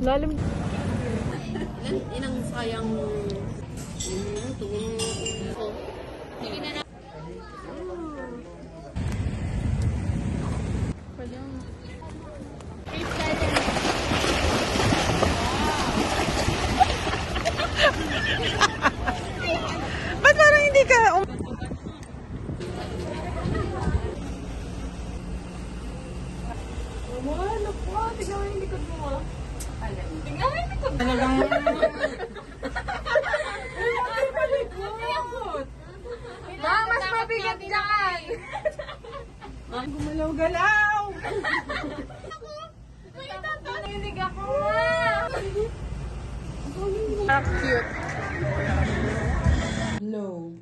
Lalim. Inang sayang. Sige na. Ba't parang hindi ka... Wala po. Tignan mo yung likod mo. Tignan mo yung likod mo. Talagang... Ma, mas mabigat dyan. Gumalaw-galaw! May tataninig ako. Cute. Low.